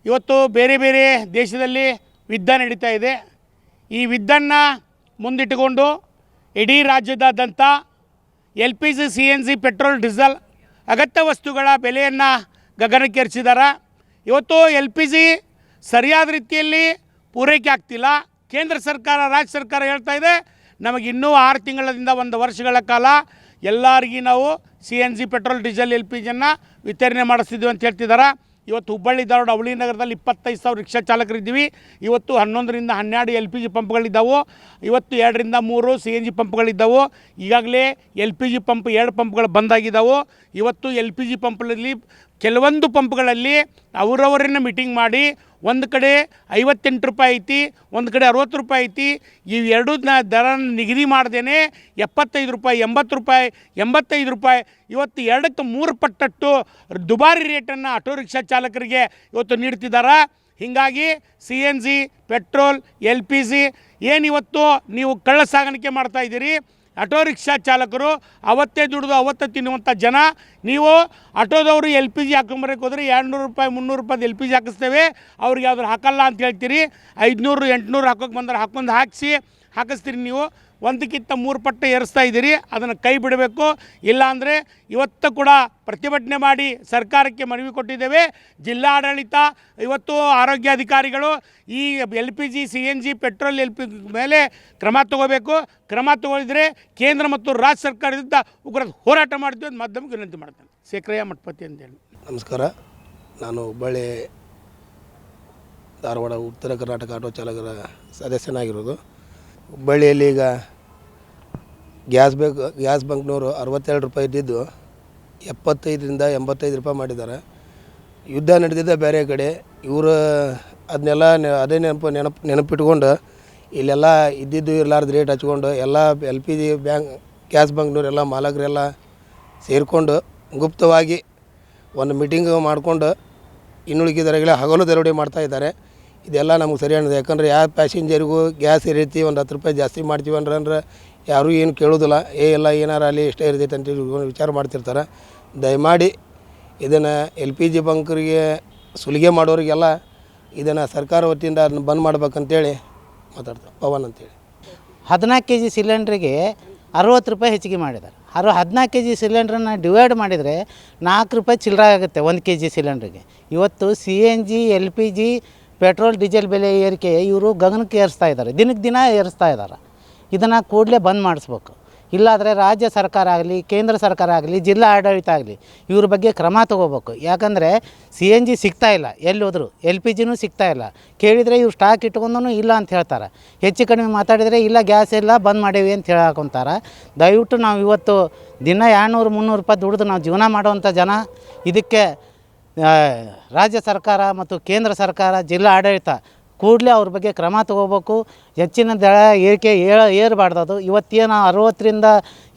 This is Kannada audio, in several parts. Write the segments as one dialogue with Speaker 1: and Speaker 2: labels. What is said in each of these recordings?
Speaker 1: ಇವತ್ತು ಬೇರೆ ಬೇರೆ ದೇಶದಲ್ಲಿ ಯುದ್ಧ ನಡೀತಾ ಇದೆ. ಈ ಯುದ್ಧವನ್ನು ಮುಂದಿಟ್ಟುಕೊಂಡು ಇಡೀ ರಾಜ್ಯದಾದ್ಯಂತ LPG CNG ಪೆಟ್ರೋಲ್ ಡೀಸೆಲ್ ಅಗತ್ಯ ವಸ್ತುಗಳ ಬೆಲೆಯನ್ನು ಗಗನಕ್ಕೇರಿಸಿದ್ದಾರೆ. ಇವತ್ತು LPG ಸರಿಯಾದ ರೀತಿಯಲ್ಲಿ ಪೂರೈಕೆ ಆಗ್ತಿಲ್ಲ. ಕೇಂದ್ರ ಸರ್ಕಾರ ರಾಜ್ಯ ಸರ್ಕಾರ ಹೇಳ್ತಾ ಇದೆ ನಮಗೆ ಇನ್ನೂ 6 ತಿಂಗಳಿಂದ 1 ವರ್ಷಗಳ ಕಾಲ ಎಲ್ಲರಿಗೂ ನಾವು CNG ಪೆಟ್ರೋಲ್ ಡೀಸೆಲ್ LPGಯನ್ನು ವಿತರಣೆ ಮಾಡಿಸ್ತಿದ್ವಿ ಅಂತ ಹೇಳ್ತಿದ್ದಾರೆ. ಇವತ್ತು ಹುಬ್ಬಳ್ಳಿ ಧಾರವಾಡ ಅವಳಿ ನಗರದಲ್ಲಿ 25,000 ರಿಕ್ಷಾ ಚಾಲಕರಿದ್ದೀವಿ. ಇವತ್ತು 11ರಿಂದ 12 LPG ಪಂಪ್ಗಳಿದ್ದಾವೆ. ಇವತ್ತು 2ರಿಂದ 3 CNG ಪಂಪ್ಗಳಿದ್ದಾವೆ. ಈಗಾಗಲೇ LPG ಪಂಪ್ 2 ಪಂಪ್ಗಳು ಬಂದಾಗಿದ್ದಾವೆ. ಇವತ್ತು LPG ಪಂಪ್ಗಳಲ್ಲಿ ಕೆಲವೊಂದು ಪಂಪ್ಗಳಲ್ಲಿ ಅವರವರನ್ನ ಮೀಟಿಂಗ್ ಮಾಡಿ ಒಂದು ಕಡೆ 58 ರೂಪಾಯಿ ಐತಿ, ಒಂದು ಕಡೆ 60 ರೂಪಾಯಿ ಐತಿ. ಈ ಎರಡೂ ದರ ನಿಗದಿ ಮಾಡ್ದೇನೆ 75 ರೂಪಾಯಿ, 80 ರೂಪಾಯಿ, 85 ರೂಪಾಯಿ, ಇವತ್ತು 2ಕ್ಕೆ 3 ಪಟ್ಟಟ್ಟು ದುಬಾರಿ ರೇಟನ್ನು ಆಟೋ ರಿಕ್ಷಾ ಚಾಲಕರಿಗೆ ಇವತ್ತು ನೀಡ್ತಿದ್ದಾರೆ. ಹೀಗಾಗಿ CNG ಪೆಟ್ರೋಲ್ LPG ಏನಿವತ್ತು ನೀವು ಕಳ್ಳ ಸಾಗಾಣಿಕೆ ಮಾಡ್ತಾಯಿದ್ದೀರಿ, ಆಟೋ ರಿಕ್ಷಾ ಚಾಲಕರು ಅವತ್ತೇ ದುಡಿದು ಅವತ್ತೇ ತಿನ್ನುವಂಥ ಜನ. ನೀವು ಆಟೋದವರು LPG ಹಾಕೊಂಬರಕ್ಕೆ ಹೋದರೆ 200 ರೂಪಾಯಿ 300 ರೂಪಾಯಿ LPG ಹಾಕಿಸ್ತೇವೆ, ಅವ್ರಿಗೆ ಯಾವ್ದಾರು ಹಾಕಲ್ಲ ಅಂತ ಹೇಳ್ತೀರಿ. 500 800 ಹಾಕೋಕೆ ಬಂದ್ರೆ ಹಾಕಿಸ್ತೀರಿ. ನೀವು ಒಂದಕ್ಕಿಂತ 3 ಪಟ್ಟು ಏರಿಸ್ತಾ ಇದ್ದೀರಿ. ಅದನ್ನು ಕೈ ಬಿಡಬೇಕು. ಇಲ್ಲಾಂದರೆ ಇವತ್ತು ಕೂಡ ಪ್ರತಿಭಟನೆ ಮಾಡಿ ಸರ್ಕಾರಕ್ಕೆ ಮನವಿ ಕೊಟ್ಟಿದ್ದೇವೆ. ಜಿಲ್ಲಾಡಳಿತ ಇವತ್ತು ಆರೋಗ್ಯಾಧಿಕಾರಿಗಳು ಈ LPG CNG ಪೆಟ್ರೋಲ್ LPG ಮೇಲೆ ಕ್ರಮ ತಗೋಬೇಕು. ಕ್ರಮ ತಗೊಳಿದರೆ ಕೇಂದ್ರ ಮತ್ತು ರಾಜ್ಯ ಸರ್ಕಾರದಿಂದ ಉಗ್ರ ಹೋರಾಟ ಮಾಡ್ತೀವಿ ಅಂತ ಮಾಧ್ಯಮಕ್ಕೆ ವಿನಂತಿ ಮಾಡ್ತೇನೆ. ಶೇಖರಯ್ಯ ಮಠಪತಿ ಅಂತೇಳಿ.
Speaker 2: ನಮಸ್ಕಾರ. ನಾನು ಹುಬ್ಬಳ್ಳಿ ಧಾರವಾಡ ಉತ್ತರ ಕರ್ನಾಟಕ ಆಟೋ ಚಾಲಕರ ಸದಸ್ಯನಾಗಿರೋದು. ಹುಬ್ಬಳ್ಳಿಯಲ್ಲಿ ಈಗ ಗ್ಯಾಸ್ ಬಂಕ್ನವರು 62 ರೂಪಾಯಿ ಇದ್ದಿದ್ದು 75ರಿಂದ 85 ರೂಪಾಯಿ ಮಾಡಿದ್ದಾರೆ. ಯುದ್ಧ ನಡೆದಿದ್ದ ಬೇರೆ ಕಡೆ, ಇವರು ಅದನ್ನೆಲ್ಲ ಅದೇ ನೆನಪಿಟ್ಕೊಂಡು ಇಲ್ಲೆಲ್ಲ ಇದ್ದಿದ್ದು ಇರಲಾರ್ದು ರೇಟ್ ಹಚ್ಕೊಂಡು ಎಲ್ಲ LPG ಗ್ಯಾಸ್ ಬಂಕ್ನವರೆಲ್ಲ ಮಾಲಕರೆಲ್ಲ ಸೇರಿಕೊಂಡು ಗುಪ್ತವಾಗಿ ಒಂದು ಮೀಟಿಂಗ್ ಮಾಡಿಕೊಂಡು ಇನ್ನುಳಿಕಿದವರೆಲ್ಲ ಹಗಲು ದರೋಡೆ ಮಾಡ್ತಾಯಿದ್ದಾರೆ. ಇದೆಲ್ಲ ನಮ್ಗೆ ಸರಿ ಅನ್ನೋದು. ಯಾಕಂದರೆ ಯಾವ ಪ್ಯಾಸೆಂಜರಿಗೂ ಗ್ಯಾಸ್ ಇರೈತಿ 10 ರೂಪಾಯಿ ಜಾಸ್ತಿ ಮಾಡ್ತೀವಿ ಅಂದ್ರೆ ಯಾರೂ ಏನು ಕೇಳೋದಿಲ್ಲ. ಎಲ್ಲ ಏನಾರು ಅಲ್ಲಿ ಇಷ್ಟೇ ಇರ್ತೈತೆ ಅಂತೇಳಿ ವಿಚಾರ ಮಾಡ್ತಿರ್ತಾರೆ. ದಯಮಾಡಿ ಇದನ್ನು LPG ಬಂಕರಿಗೆ ಸುಲಿಗೆ ಮಾಡೋರಿಗೆಲ್ಲ ಇದನ್ನು ಸರ್ಕಾರ ವತಿಯಿಂದ ಅದನ್ನು ಬಂದ್ ಮಾಡ್ಬೇಕಂತೇಳಿ ಮಾತಾಡ್ತಾರೆ. ಪವನ್ ಅಂತೇಳಿ.
Speaker 3: 14 kg ಸಿಲಿಂಡ್ರಿಗೆ 60 ರೂಪಾಯಿ ಹೆಚ್ಚಿಗೆ ಮಾಡಿದ್ದಾರೆ. 14 kg ಸಿಲಿಂಡ್ರನ್ನ ಡಿವೈಡ್ ಮಾಡಿದರೆ 4 ರೂಪಾಯಿ ಚಿಲ್ಲರೆ ಆಗುತ್ತೆ 1 kg ಸಿಲಿಂಡ್ರಿಗೆ. ಇವತ್ತು CNG LPG ಪೆಟ್ರೋಲ್ ಡೀಸೆಲ್ ಬೆಲೆ ಏರಿಕೆ ಇವರು ಗಗನಕ್ಕೆ ಏರಿಸ್ತಾ ಇದ್ದಾರೆ, ದಿನಕ್ಕೆ ದಿನ ಏರಿಸ್ತಾ ಇದ್ದಾರೆ. ಇದನ್ನು ಕೂಡಲೇ ಬಂದ್ ಮಾಡಿಸ್ಬೇಕು. ಇಲ್ಲಾದರೆ ರಾಜ್ಯ ಸರ್ಕಾರ ಆಗಲಿ, ಕೇಂದ್ರ ಸರ್ಕಾರ ಆಗಲಿ, ಜಿಲ್ಲಾ ಆಡಳಿತ ಆಗಲಿ ಇವ್ರ ಬಗ್ಗೆ ಕ್ರಮ ತೊಗೋಬೇಕು. ಯಾಕಂದರೆ CNG ಸಿಗ್ತಾಯಿಲ್ಲ, ಎಲ್ಲಿ ಹೋದ್ರು LPGನೂ ಸಿಗ್ತಾಯಿಲ್ಲ. ಕೇಳಿದರೆ ಇವ್ರು ಸ್ಟಾಕ್ ಇಟ್ಕೊಂಡು ಇಲ್ಲ ಅಂತ ಹೇಳ್ತಾರೆ. ಹೆಚ್ಚು ಕಡಿಮೆ ಮಾತಾಡಿದರೆ ಇಲ್ಲ ಗ್ಯಾಸ್ ಇಲ್ಲ ಬಂದ್ ಮಾಡೀವಿ ಅಂತ ಹೇಳಕೊಂತಾರೆ. ದಯವಿಟ್ಟು ನಾವು ಇವತ್ತು ದಿನ 200 300 ರೂಪಾಯಿ ದುಡಿದು ನಾವು ಜೀವನ ಮಾಡುವಂಥ ಜನ. ಇದಕ್ಕೆ ರಾಜ್ಯ ಸರ್ಕಾರ ಮತ್ತು ಕೇಂದ್ರ ಸರ್ಕಾರ, ಜಿಲ್ಲಾ ಆಡಳಿತ ಕೂಡಲೇ ಅವ್ರ ಬಗ್ಗೆ ಕ್ರಮ ತೊಗೋಬೇಕು. ಹೆಚ್ಚಿನ ದರ ಏರಿಕೆ ಏರಬಾರ್ದು. ಇವತ್ತೇನು 60ರಿಂದ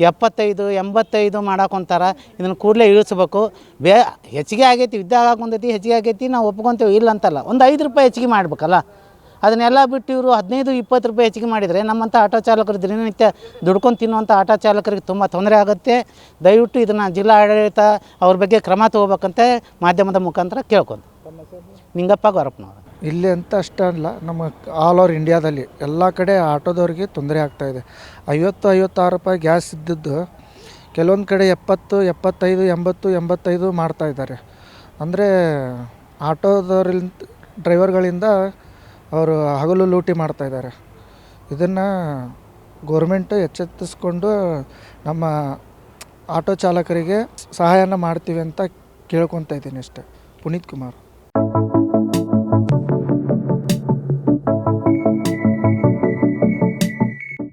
Speaker 3: 75 85 ಮಾಡಾಕೊಂತಾರೆ. ಇದನ್ನು ಕೂಡಲೇ ಇಳಿಸ್ಬೇಕು. ಹೆಚ್ಚಿಗೆ ಆಗೈತಿ, ಯುದ್ಧ ಆಗಾಕೊಂಡೈತಿ, ಹೆಚ್ಚಿಗೆ ಆಗೈತಿ, ನಾವು ಒಪ್ಕೊತೀವಿ ಇಲ್ಲ ಅಂತಲ್ಲ. ಒಂದು 5 ರೂಪಾಯಿ ಹೆಚ್ಚಿಗೆ ಮಾಡಬೇಕಲ್ಲ. ಅದನ್ನೆಲ್ಲ ಬಿಟ್ಟು ಇವರು 15 20 ರೂಪಾಯಿ ಹೆಚ್ಚಿಗೆ ಮಾಡಿದರೆ ನಮ್ಮಂಥ ಆಟೋ ಚಾಲಕರು ದಿನನಿತ್ಯ ದುಡ್ಕೊಂಡು ತಿನ್ನುವಂಥ ಆಟೋ ಚಾಲಕರಿಗೆ ತುಂಬ ತೊಂದರೆ ಆಗುತ್ತೆ. ದಯವಿಟ್ಟು ಇದನ್ನು ಜಿಲ್ಲಾ ಆಡಳಿತ ಅವ್ರ ಬಗ್ಗೆ ಕ್ರಮ ತೊಗೋಬೇಕಂತ ಮಾಧ್ಯಮದ ಮುಖಾಂತರ ಕೇಳ್ಕೊಂಡು. ನಿಂಗಪ್ಪ ಗೌರಪ್ಪನವರು.
Speaker 4: ಇಲ್ಲಿ ಅಂತ ಅಷ್ಟೇ ಅಲ್ಲ, ನಮ್ಮ ಆಲ್ ಓವರ್ ಇಂಡಿಯಾದಲ್ಲಿ ಎಲ್ಲ ಕಡೆ ಆಟೋದವ್ರಿಗೆ ತೊಂದರೆ ಆಗ್ತಾಯಿದೆ. 56 ರೂಪಾಯಿ ಗ್ಯಾಸ್ ಇದ್ದದ್ದು ಕೆಲವೊಂದು ಕಡೆ 70 75 80 85 ಮಾಡ್ತಾಯಿದ್ದಾರೆ. ಅಂದರೆ ಡ್ರೈವರ್ಗಳಿಂದ ಅವರು ಹಗಲು ಲೂಟಿ ಮಾಡ್ತಾಯಿದ್ದಾರೆ. ಇದನ್ನು ಗೋರ್ಮೆಂಟು ಎಚ್ಚೆತ್ತಿಸ್ಕೊಂಡು ನಮ್ಮ ಆಟೋ ಚಾಲಕರಿಗೆ ಸಹಾಯನ ಮಾಡ್ತೀವಿ ಅಂತ ಕೇಳ್ಕೊತಾ ಇದ್ದೀನಿ ಅಷ್ಟೇ. ಪುನೀತ್ ಕುಮಾರ್.